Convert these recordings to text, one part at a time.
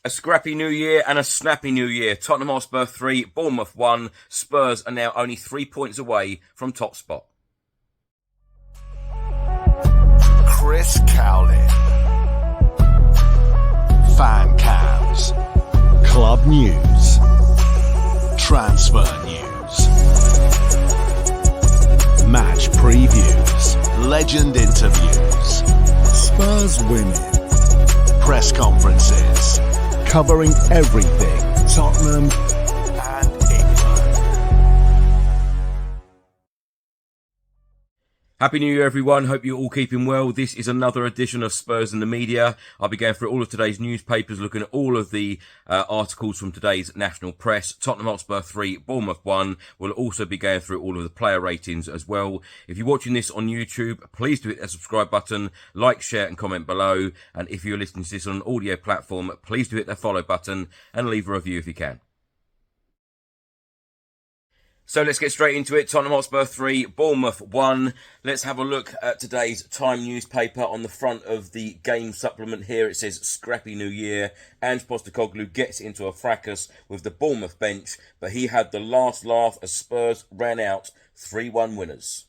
A scrappy new year and a snappy new year. Tottenham Hotspur 3, Bournemouth 1. Spurs are now only 3 points away from top spot. Chris Cowlin. Fan cams. Club news. Transfer news. Match previews. Legend interviews. Spurs winning. Press conferences. Covering everything Tottenham and England. Happy New Year, everyone. Hope you're all keeping well. This is another edition of Spurs in the Media. I'll be going through all of today's newspapers, looking at all of the articles from today's national press. Tottenham Hotspur 3, Bournemouth 1. We'll also be going through all of the player ratings as well. If you're watching this on YouTube, please do hit that subscribe button, like, share and comment below. And if you're listening to this on an audio platform, please do hit that follow button and leave a review if you can. So let's get straight into it. Tottenham Hotspur 3, Bournemouth 1. Let's have a look at today's Time newspaper. On the front of the game supplement here, it says Scrappy New Year. Ange Postecoglou gets into a fracas with the Bournemouth bench, but he had the last laugh as Spurs ran out 3-1 winners.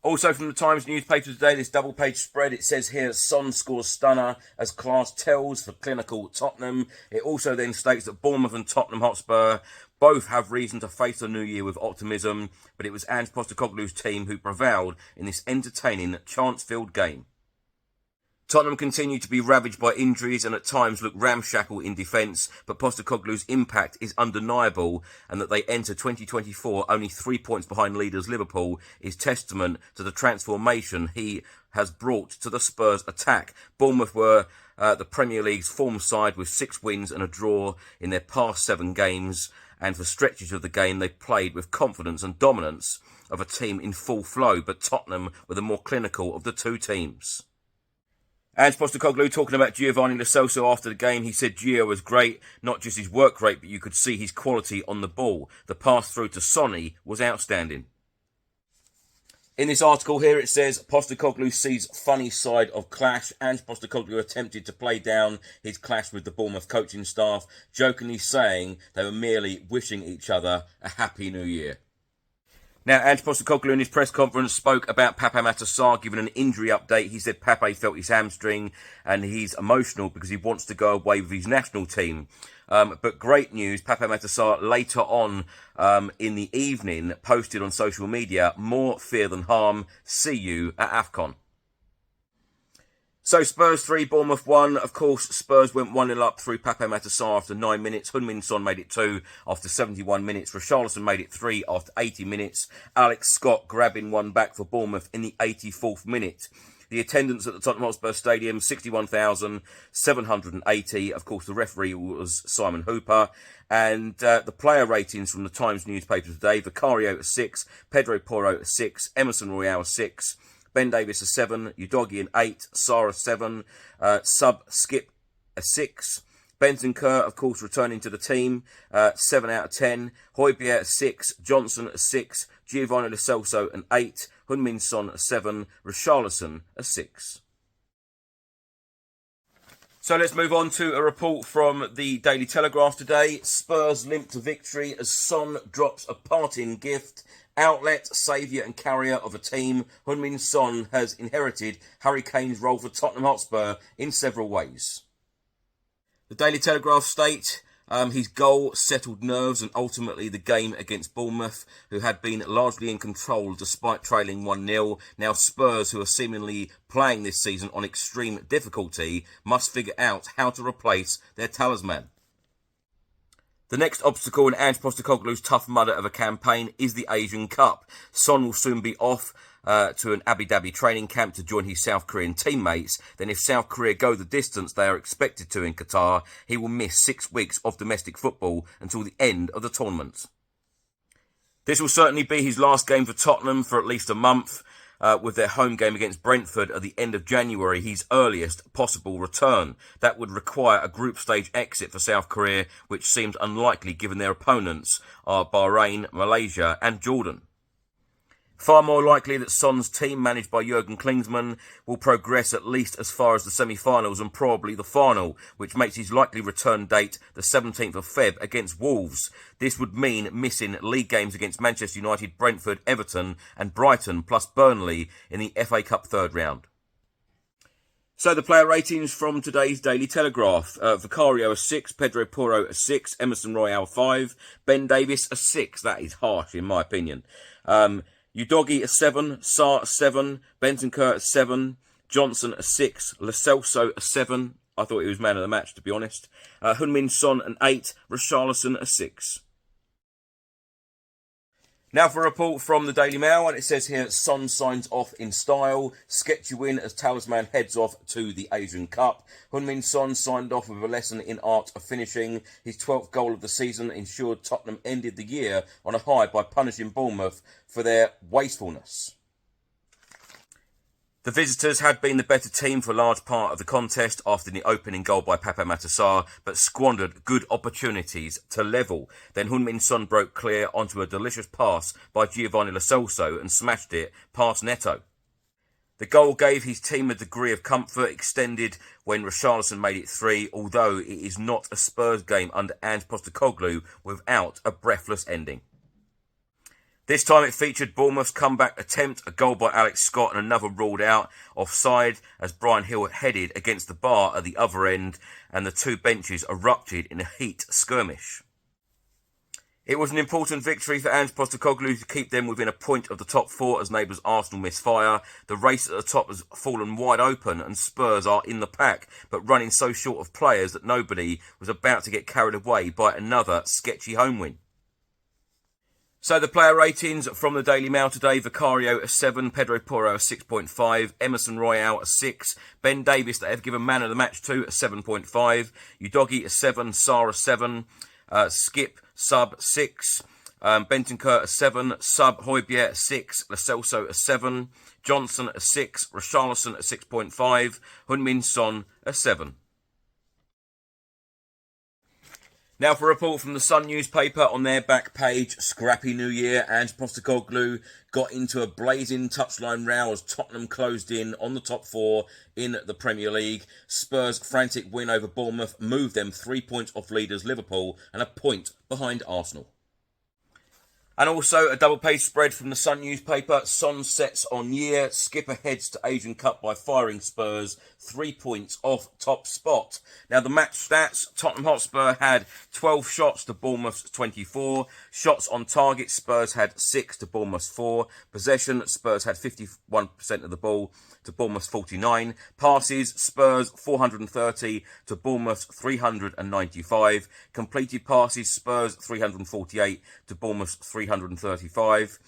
Also from the Times newspaper today, this double-page spread, it says here, Son scores stunner as class tells for clinical Tottenham. It also then states that Bournemouth and Tottenham Hotspur both have reason to face the new year with optimism, but it was Ange Postecoglou's team who prevailed in this entertaining, chance-filled game. Tottenham continue to be ravaged by injuries and at times look ramshackle in defence, but Postecoglou's impact is undeniable, and that they enter 2024 only 3 points behind leaders Liverpool is testament to the transformation he has brought to the Spurs attack. Bournemouth were the Premier League's form side with 6 wins and a draw in their past 7 games, and for stretches of the game they played with confidence and dominance of a team in full flow, but Tottenham were the more clinical of the two teams. Ange Postecoglou talking about Giovanni Lo Celso after the game, he said Gio was great, not just his work rate, but you could see his quality on the ball. The pass through to Sonny was outstanding. In this article here it says Postecoglou sees funny side of clash. Ange Postecoglou attempted to play down his clash with the Bournemouth coaching staff, jokingly saying they were merely wishing each other a happy new year. Now, Ange Postecoglou in his press conference spoke about Pape Matar Sarr, giving an injury update. He said Pape felt his hamstring and he's emotional because he wants to go away with his national team. But great news, Pape Matar Sarr later on in the evening posted on social media, more fear than harm, see you at AFCON. So Spurs 3, Bournemouth 1. Of course, Spurs went 1-0 up through Pape Matar Sarr after 9 minutes. Heung-min Son made it 2 after 71 minutes. Richarlison made it 3 after 80 minutes. Alex Scott grabbing one back for Bournemouth in the 84th minute. The attendance at the Tottenham Hotspur Stadium, 61,780. Of course, the referee was Simon Hooper. And the player ratings from the Times newspaper today, Vicario a 6, Pedro Porro a 6, Emerson Royale a 6, Ben Davis a 7, Udogie an 8, Sarr a 7, Skip a 6, Bentancur, of course, returning to the team, 7 out of 10, Højbjerg a 6, Johnson a 6, Giovanni Lo Celso an 8, Heung-min Son a 7, Richarlison a 6. So let's move on to a report from the Daily Telegraph today. Spurs limp to victory as Son drops a parting gift. Outlet, saviour and carrier of a team, Heung-min Son has inherited Harry Kane's role for Tottenham Hotspur in several ways. The Daily Telegraph state his goal settled nerves and ultimately the game against Bournemouth, who had been largely in control despite trailing 1-0. Now Spurs, who are seemingly playing this season on extreme difficulty, must figure out how to replace their talisman. The next obstacle in Ange Postecoglou's tough mudder of a campaign is the Asian Cup. Son will soon be off to an Abu Dhabi training camp to join his South Korean teammates. Then if South Korea go the distance they are expected to in Qatar, he will miss 6 weeks of domestic football until the end of the tournament. This will certainly be his last game for Tottenham for at least a month. With their home game against Brentford at the end of January, his earliest possible return. That would require a group stage exit for South Korea, which seemed unlikely given their opponents are Bahrain, Malaysia and Jordan. Far more likely that Son's team, managed by Jurgen Klinsmann, will progress at least as far as the semi-finals and probably the final, which makes his likely return date the 17th of Feb against Wolves. This would mean missing league games against Manchester United, Brentford, Everton and Brighton, plus Burnley in the FA Cup third round. So the player ratings from today's Daily Telegraph. Vicario a 6, Pedro Porro a 6, Emerson Royale 5, Ben Davies a 6. That is harsh in my opinion. Udogie a 7, Sarr a 7, Bentancur a 7, Johnson a 6, Lo Celso a 7. I thought he was man of the match, to be honest. Heung-min Son an 8, Richarlison a 6. Now for a report from the Daily Mail, and it says here, Son signs off in style, sketchy win as talisman heads off to the Asian Cup. Heung-min Son signed off with a lesson in art of finishing. His 12th goal of the season ensured Tottenham ended the year on a high by punishing Bournemouth for their wastefulness. The visitors had been the better team for a large part of the contest after the opening goal by Pape Matar Sarr, but squandered good opportunities to level. Then Heung-min Son broke clear onto a delicious pass by Giovanni Lo Celso and smashed it past Neto. The goal gave his team a degree of comfort extended when Richarlison made it 3, although it is not a Spurs game under Ange Postecoglou without a breathless ending. This time it featured Bournemouth's comeback attempt, a goal by Alex Scott and another ruled out offside as Brian Hill headed against the bar at the other end and the two benches erupted in a heat skirmish. It was an important victory for Ange Postecoglou to keep them within a point of the top 4 as neighbours Arsenal miss fire. The race at the top has fallen wide open and Spurs are in the pack, but running so short of players that nobody was about to get carried away by another sketchy home win. So the player ratings from the Daily Mail today: Vicario a 7, Pedro Porro a 6.5, Emerson Royale a 6, Ben Davies, that have given man of the match to, a 7.5, Udogie a 7, Sarr a 7, Skip sub 6, Bentancur a 7, sub Højbjerg a 6, Lo Celso a 7, Johnson a 6, Richarlison a 6.5, Heung-min Son a 7. Now for a report from the Sun newspaper on their back page. Scrappy New Year. Ange Postecoglou got into a blazing touchline row as Tottenham closed in on the top 4 in the Premier League. Spurs' frantic win over Bournemouth moved them 3 points off leaders Liverpool and a point behind Arsenal. And also a double-page spread from the Sun newspaper. Son sets on year. Skipper heads to Asian Cup by firing Spurs 3 points off top spot. Now the match stats. Tottenham Hotspur had 12 shots to Bournemouth's 24. Shots on target, Spurs had 6 to Bournemouth's 4. Possession, Spurs had 51% of the ball to Bournemouth's 49. Passes, Spurs 430 to Bournemouth's 395. Completed passes, Spurs 348 to Bournemouth's 335.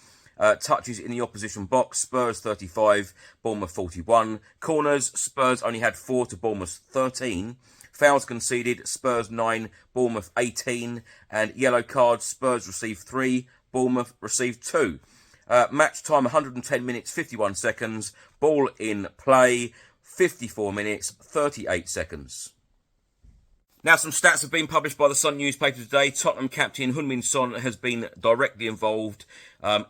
Touches in the opposition box, Spurs 35, Bournemouth 41. Corners, Spurs only had 4 to Bournemouth 13. Fouls conceded, Spurs 9, Bournemouth 18. And yellow cards, Spurs received 3, Bournemouth received 2. Match time 110 minutes 51 seconds. Ball in play 54 minutes 38 seconds. Now some stats have been published by the Sun newspaper today. Tottenham captain Heung-min Son has been directly involved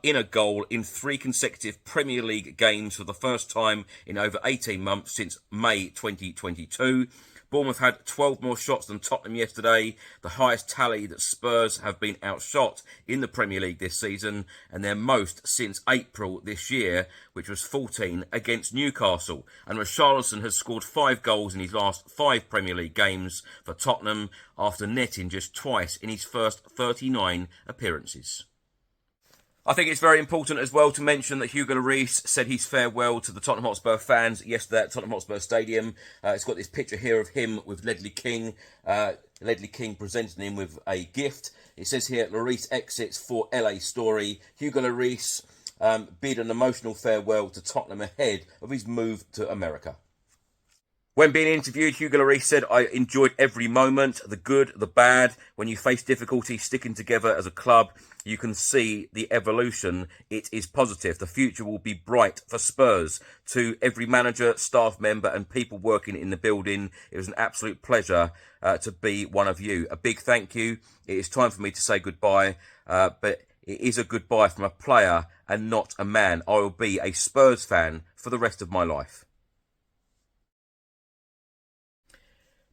in a goal in 3 consecutive Premier League games for the first time in over 18 months since May 2022. Bournemouth had 12 more shots than Tottenham yesterday, the highest tally that Spurs have been outshot in the Premier League this season, and their most since April this year, which was 14 against Newcastle. And Richarlison has scored 5 goals in his last 5 Premier League games for Tottenham, after netting just twice in his first 39 appearances. I think it's very important as well to mention that Hugo Lloris said his farewell to the Tottenham Hotspur fans yesterday at Tottenham Hotspur Stadium. It's got this picture here of him with Ledley King. Ledley King presenting him with a gift. It says here, Lloris exits for LA story. Hugo Lloris bid an emotional farewell to Tottenham ahead of his move to America. When being interviewed, Hugo Lloris said, "I enjoyed every moment, the good, the bad. When you face difficulty, sticking together as a club, you can see the evolution. It is positive. The future will be bright for Spurs." To every manager, staff member and people working in the building, it was an absolute pleasure to be one of you. A big thank you. It is time for me to say goodbye, but it is a goodbye from a player and not a man. I will be a Spurs fan for the rest of my life.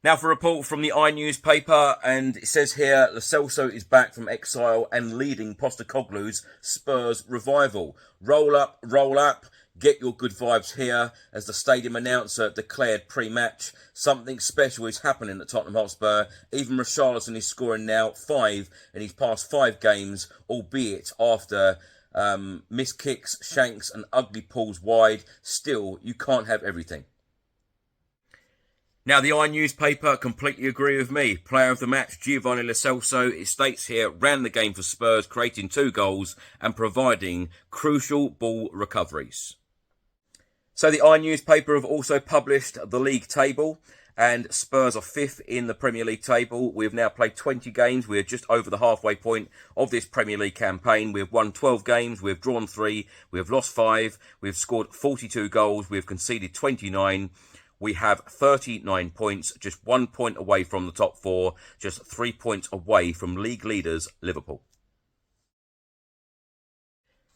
Now for a report from the newspaper, and it says here, Lo Celso is back from exile and leading Postecoglou's Spurs revival. Roll up, get your good vibes here, as the stadium announcer declared pre-match. Something special is happening at Tottenham Hotspur. Even Richarlison is scoring now 5 in his past 5 games, albeit after missed kicks, shanks and ugly pulls wide. Still, you can't have everything. Now, the newspaper completely agree with me. Player of the match, Giovanni Lo Celso, it states here, ran the game for Spurs, creating 2 goals and providing crucial ball recoveries. So the newspaper have also published the league table, and Spurs are 5th in the Premier League table. We have now played 20 games. We are just over the halfway point of this Premier League campaign. We have won 12 games. We have drawn 3. We have lost 5. We have scored 42 goals. We have conceded 29. We have 39 points, just 1 point away from the top 4, just 3 points away from league leaders Liverpool.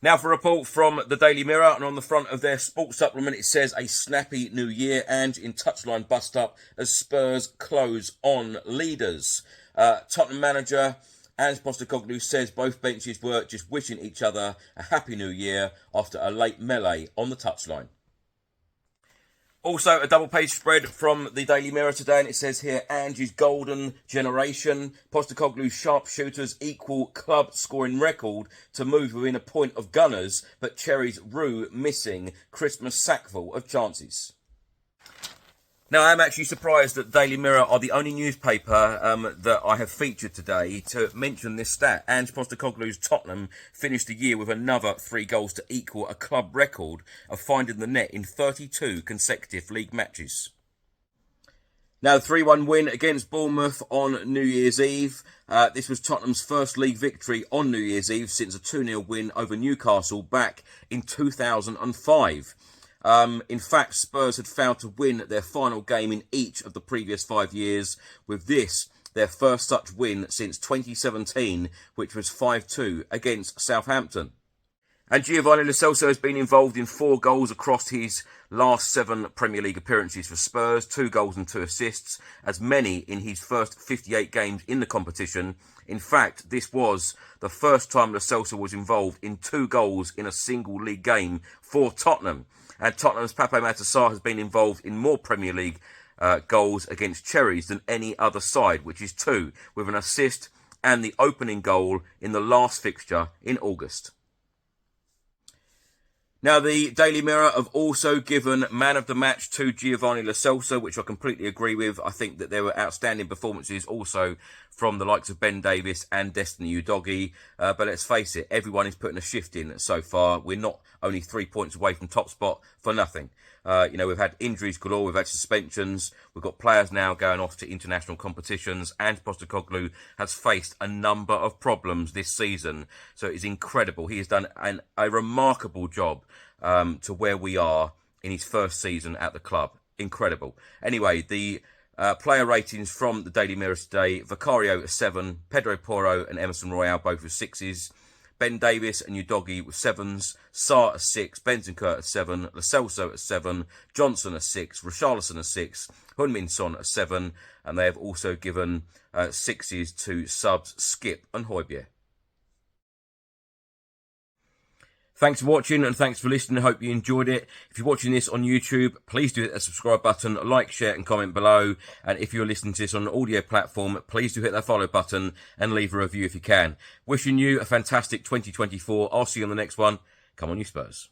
Now for a report from the Daily Mirror, and on the front of their sports supplement it says a snappy new year and in touchline bust up as Spurs close on leaders. Tottenham manager Ange Postecoglou says both benches were just wishing each other a happy new year after a late melee on the touchline. Also, a double-page spread from the Daily Mirror today, and it says here, Ange's golden generation. Postecoglou's sharpshooters equal club scoring record to move within a point of Gunners, but Cherry's Roux missing Christmas sackful of chances. Now, I'm actually surprised that Daily Mirror are the only newspaper that I have featured today to mention this stat. Ange Postecoglou's Tottenham finished the year with another 3 goals to equal a club record of finding the net in 32 consecutive league matches. Now, the 3-1 win against Bournemouth on New Year's Eve. This was Tottenham's first league victory on New Year's Eve since a 2-0 win over Newcastle back in 2005. In fact, Spurs had failed to win their final game in each of the previous 5 years, with this their first such win since 2017, which was 5-2 against Southampton. And Giovanni Lo Celso has been involved in 4 goals across his last 7 Premier League appearances for Spurs, 2 goals and 2 assists, as many in his first 58 games in the competition. In fact, this was the first time Lo Celso was involved in 2 goals in a single league game for Tottenham. And Tottenham's Pape Matar Sarr has been involved in more Premier League goals against Cherries than any other side, which is 2, with an assist and the opening goal in the last fixture in August. Now, the Daily Mirror have also given man of the match to Giovanni Lo Celso, which I completely agree with. I think that there were outstanding performances also from the likes of Ben Davies and Destiny Udogie. But let's face it, everyone is putting a shift in so far. We're not only 3 points away from top spot for nothing. We've had injuries galore, we've had suspensions, we've got players now going off to international competitions, and Postecoglou has faced a number of problems this season. So it is incredible. He has done a remarkable job to where we are in his first season at the club. Incredible. Anyway, the player ratings from the Daily Mirror today: Vicario a 7, Pedro Porro and Emerson Royale both with 6s, Ben Davies and Udogie with 7s, Sarr a 6, Bentancur a 7, Lo Celso a 7, Johnson a 6, Richarlison a 6, Heung-min Son a 7, and they have also given 6s to subs Skip and Højbjerg. Thanks for watching and thanks for listening. I hope you enjoyed it. If you're watching this on YouTube, please do hit that subscribe button, like, share and comment below. And if you're listening to this on an audio platform, please do hit that follow button and leave a review if you can. Wishing you a fantastic 2024. I'll see you on the next one. Come on, you Spurs.